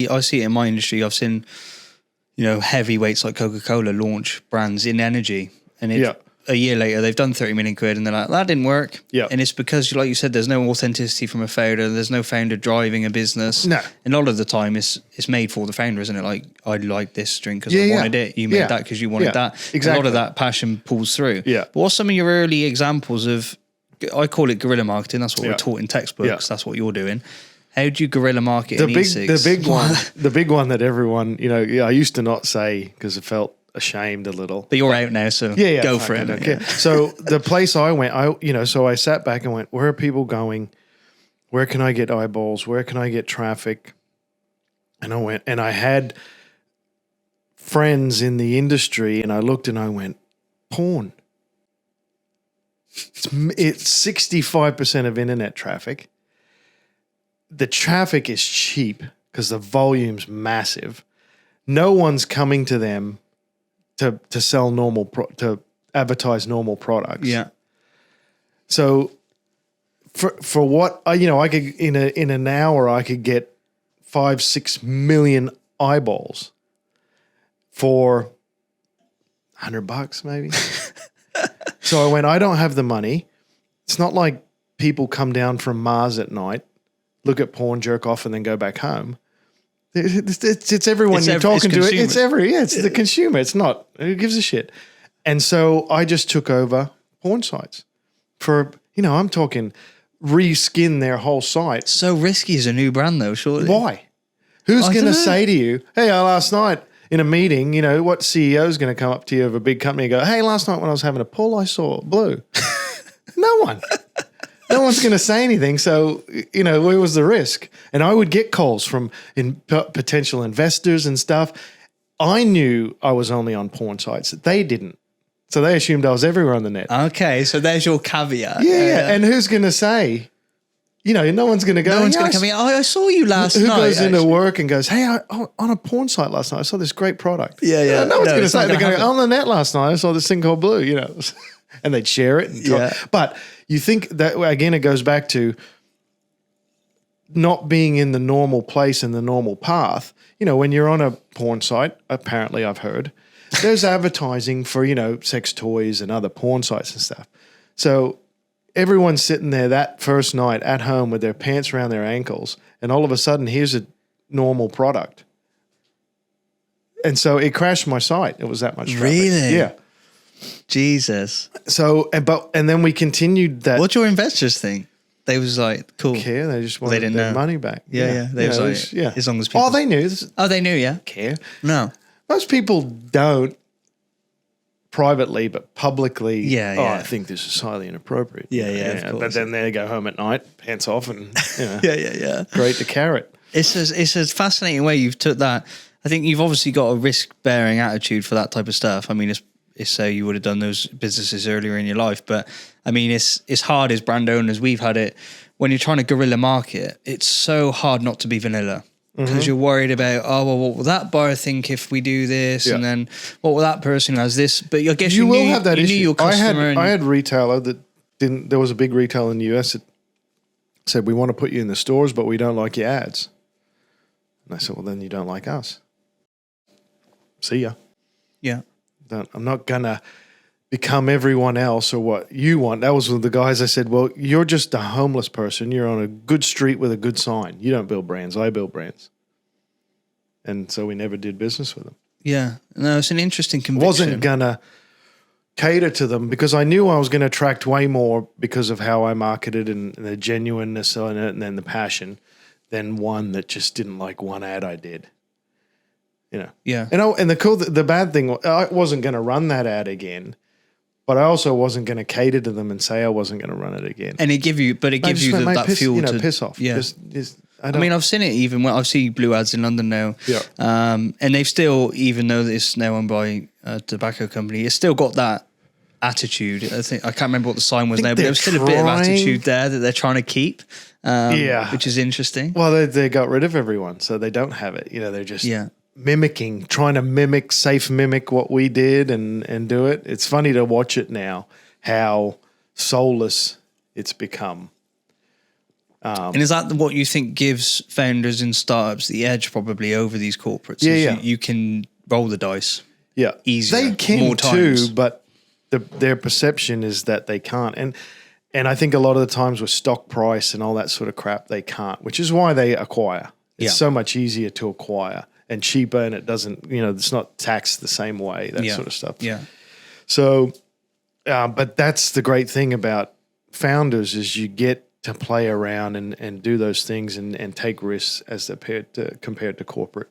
I see it in my industry. I've seen, heavyweights like Coca-Cola launch brands in energy, and a year later they've done 30 million quid, and they're like, that didn't work. Yeah. And it's because, like you said, there's no authenticity from a founder. There's no founder driving a business. No. And a lot of the time it's made for the founder, isn't it? Like, I like this drink because I wanted it. You made that because you wanted that. Exactly. A lot of that passion pulls through. Yeah. But what's some of your early examples of, I call it guerrilla marketing. That's what we're taught in textbooks. Yeah. That's what you're doing. How do you guerrilla market in e-cigs? The big one that everyone, I used to not say because it felt ashamed a little. But you're out now, so go for it. Yeah. So the place I went, so I sat back and went, where are people going? Where can I get eyeballs? Where can I get traffic? And I went, and I had friends in the industry, and I looked and I went, porn. It's 65% of internet traffic. The traffic is cheap because the volume's massive. No one's coming to them to sell to advertise normal products. Yeah. So for what I could in an hour I could get 5-6 million eyeballs for $100 maybe. So I went, I don't have the money. It's not like people come down from Mars at night, look at porn, jerk off, and then go back home. It's everyone you're talking to. It's the consumer. It's not. Who gives a shit? And so I just took over porn sites for, I'm talking reskin their whole site. So risky as a new brand though, surely. Why? Who's going to say to you, hey, last night in a meeting, what CEO is going to come up to you of a big company and go, hey, last night when I was having a pull, I saw Blue. No one. No one's going to say anything. So, where was the risk? And I would get calls from potential investors and stuff. I knew I was only on porn sites. They didn't. So they assumed I was everywhere on the net. Okay, so there's your caveat. Yeah. And who's going to say, no one's going to go. No one's going to come in. I saw you last night. Who goes into work and goes, hey, on a porn site last night, I saw this great product. Yeah. No one's going to say, they're going to go, on the net last night, I saw this thing called Blue, and they'd share it. And talk. But you think that, again, it goes back to not being in the normal place and the normal path. When you're on a porn site, apparently I've heard, there's advertising for, sex toys and other porn sites and stuff. So everyone's sitting there that first night at home with their pants around their ankles, and all of a sudden, here's a normal product. And so it crashed my site. It was that much traffic. Really? Yeah. Jesus. So, and then we continued that. What'd your investors think? They was like, cool. Care. They just wanted their money back. Yeah. They was like, as long as people. Oh, they knew. They knew, yeah. Care. No. Most people don't privately, but publicly. Yeah. I think this is highly inappropriate. Yeah. Of course. But then they go home at night, pants off, and yeah. Great to carrot. It's a fascinating way you've took that. I think you've obviously got a risk-bearing attitude for that type of stuff. I mean, it's so you would have done those businesses earlier in your life, but I mean, it's hard as brand owners. We've had it when you're trying to guerrilla market. It's so hard not to be vanilla because you're worried about, what will that buyer think if we do this, and then what will that person who has this? But I guess you will have that issue. Your customer I had retailer that didn't. There was a big retailer in the US that said, we want to put you in the stores, but we don't like your ads. And I said, well, then you don't like us. See ya. Yeah. I'm not going to become everyone else or what you want. That was one of the guys I said, well, you're just a homeless person. You're on a good street with a good sign. You don't build brands. I build brands. And so we never did business with them. Yeah. No, it's an interesting conviction. Wasn't going to cater to them because I knew I was going to attract way more because of how I marketed and the genuineness on it and then the passion than one that just didn't like one ad I did. Yeah. And the bad thing, I wasn't going to run that ad again, but I also wasn't going to cater to them and say I wasn't going to run it again. And it gives you that fuel to piss off. Yeah. I mean, I've seen it even when I've seen Blue ads in London now. Yeah. And they've still, even though it's now owned by a tobacco company, it's still got that attitude. I can't remember what the sign was now, but there was still a bit of attitude there that they're trying to keep. Which is interesting. Well, they got rid of everyone, so they don't have it. They're just trying to safe mimic what we did and do it. It's funny to watch it now, how soulless it's become. And is that what you think gives founders and startups the edge probably over these corporates? Yeah. You can roll the dice. Yeah. Easier, They can more times. too, but their perception is that they can't. And I think a lot of the times with stock price and all that sort of crap, they can't, which is why they acquire. It's so much easier to acquire and cheaper, and it doesn't, it's not taxed the same way, that sort of stuff. Yeah. So, but that's the great thing about founders is you get to play around and do those things and take risks as compared to corporate.